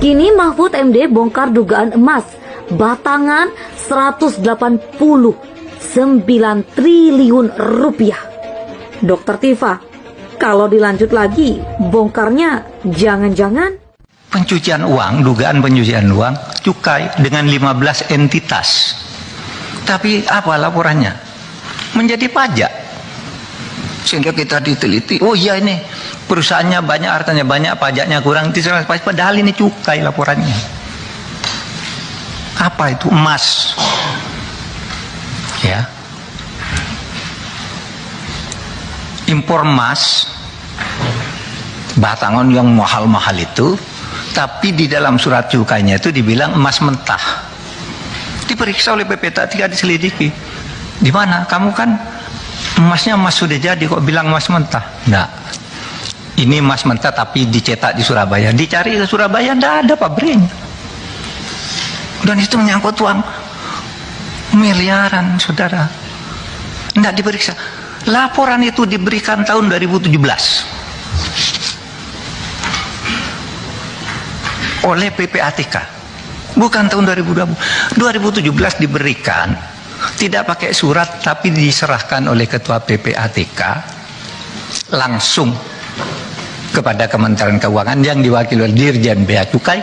Kini Mahfud MD bongkar dugaan emas batangan 189 triliun rupiah. Dokter Tifa, kalau dilanjut lagi, bongkarnya jangan-jangan pencucian uang, dugaan pencucian uang, cukai dengan 15 entitas. Tapi apa laporannya? Menjadi pajak. Sehingga kita diteliti, oh iya ini perusahaannya banyak, hartanya banyak, pajaknya kurang, padahal ini cukai laporannya. Apa itu? Emas. Ya. Impor emas batangan yang mahal-mahal itu, tapi di dalam surat cukainya itu dibilang emas mentah. Diperiksa oleh PPT3, diselidiki. Di mana? Kamu kan emasnya emas sudah jadi, kok bilang emas mentah? Nah, ini emas mentah tapi dicetak di Surabaya. Dicari ke Surabaya, tidak ada pabriknya. Dan itu menyangkut uang miliaran, saudara. Tidak diperiksa. Laporan itu diberikan tahun 2017 oleh PPATK, bukan tahun 2020. 2017 diberikan, tidak pakai surat, tapi diserahkan oleh Ketua PPATK langsung kepada Kementerian Keuangan yang diwakili oleh Dirjen Bea Cukai,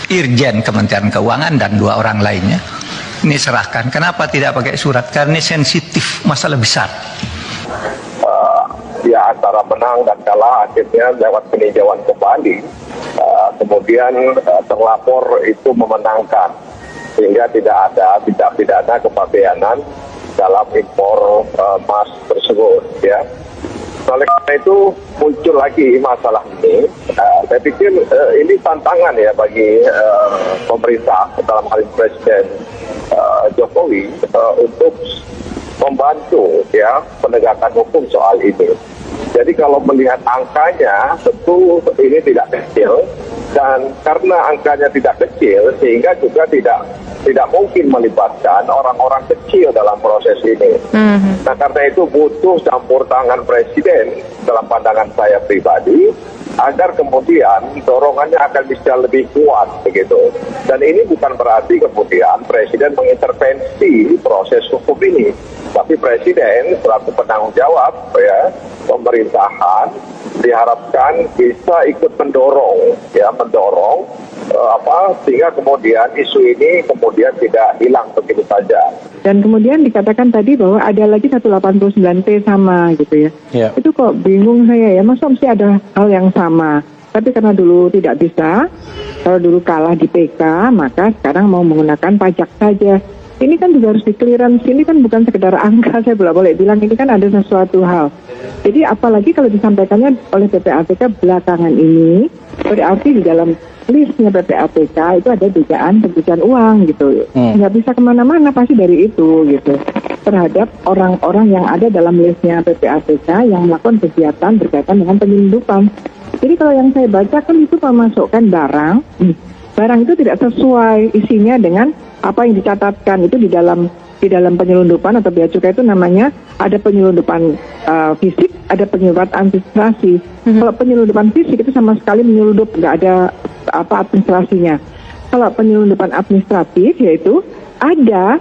Irjen Kementerian Keuangan, dan 2 orang lainnya. Ini serahkan. Kenapa tidak pakai surat? Karena sensitif, masalah besar. Ya antara menang dan kalah akhirnya lewat peninjauan kembali. Kemudian terlapor itu memenangkan, sehingga tidak ada tindak pidana kepabeanan dalam impor emas tersebut. Ya. Oleh karena itu muncul lagi masalah ini. Saya pikir ini tantangan ya bagi pemerintah, dalam hal ini Presiden Jokowi, untuk membantu ya penegakan hukum soal ini. Jadi kalau melihat angkanya, tentu ini tidak kecil, dan karena angkanya tidak kecil, sehingga juga tidak mungkin melibatkan orang-orang kecil dalam proses ini. Nah, karena itu butuh campur tangan Presiden dalam pandangan saya pribadi, agar kemudian dorongannya akan bisa lebih kuat begitu. Dan ini bukan berarti kemudian Presiden mengintervensi proses hukum ini, tapi Presiden selaku penanggung jawab ya pemerintahan diharapkan bisa ikut mendorong sehingga kemudian isu ini kemudian tidak hilang begitu saja. Dan kemudian dikatakan tadi bahwa ada lagi 189T sama gitu ya. Yeah. Itu kok bingung saya ya, masa mesti ada hal yang sama. Tapi karena dulu tidak bisa, kalau dulu kalah di PK, maka sekarang mau menggunakan pajak saja. Ini kan juga harus di-clearance, ini kan bukan sekedar angka, saya bolak-balik bilang, ini kan ada sesuatu hal. Jadi apalagi kalau disampaikannya oleh PPATK belakangan ini, berarti di dalam listnya PPATK itu ada dugaan pencucian uang gitu. Nggak bisa kemana-mana pasti dari itu gitu. Terhadap orang-orang yang ada dalam listnya PPATK yang melakukan kegiatan berkaitan dengan penyelundupan. Jadi kalau yang saya baca kan itu memasukkan barang itu tidak sesuai isinya dengan apa yang dicatatkan itu di dalam penyelundupan atau bea cukai itu namanya ada penyelundupan fisik, ada penyelundupan administrasi. Kalau penyelundupan fisik itu sama sekali menyelundup, nggak ada administrasinya. Kalau penyelundupan administratif yaitu ada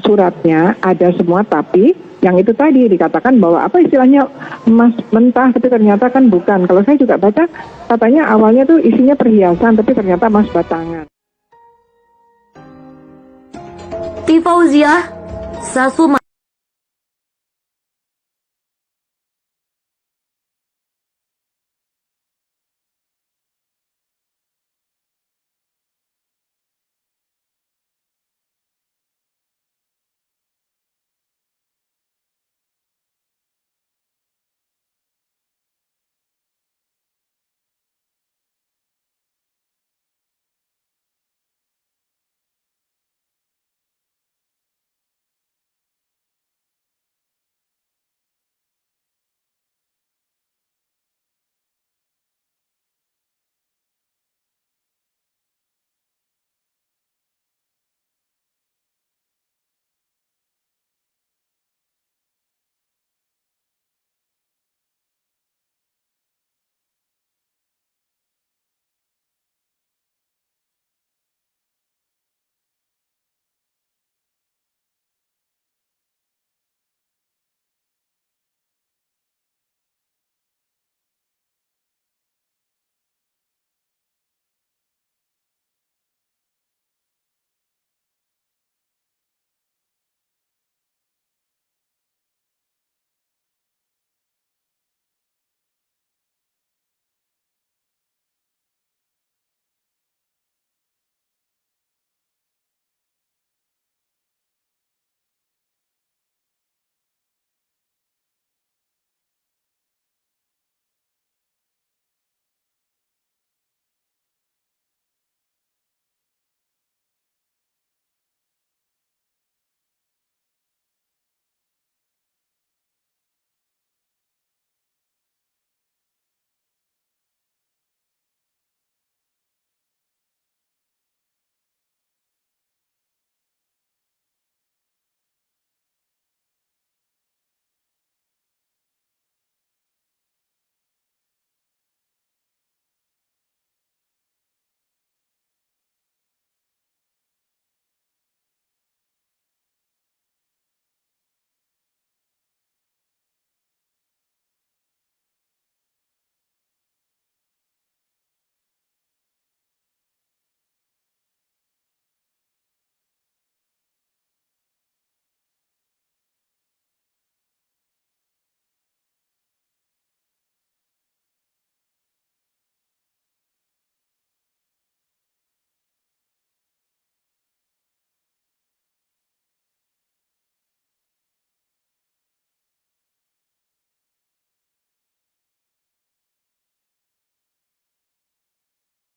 suratnya, ada semua, tapi yang itu tadi dikatakan bahwa apa istilahnya emas mentah, tapi ternyata kan bukan. Kalau saya juga baca katanya awalnya tuh isinya perhiasan, tapi ternyata emas batangan. Tifauziah Sasuma.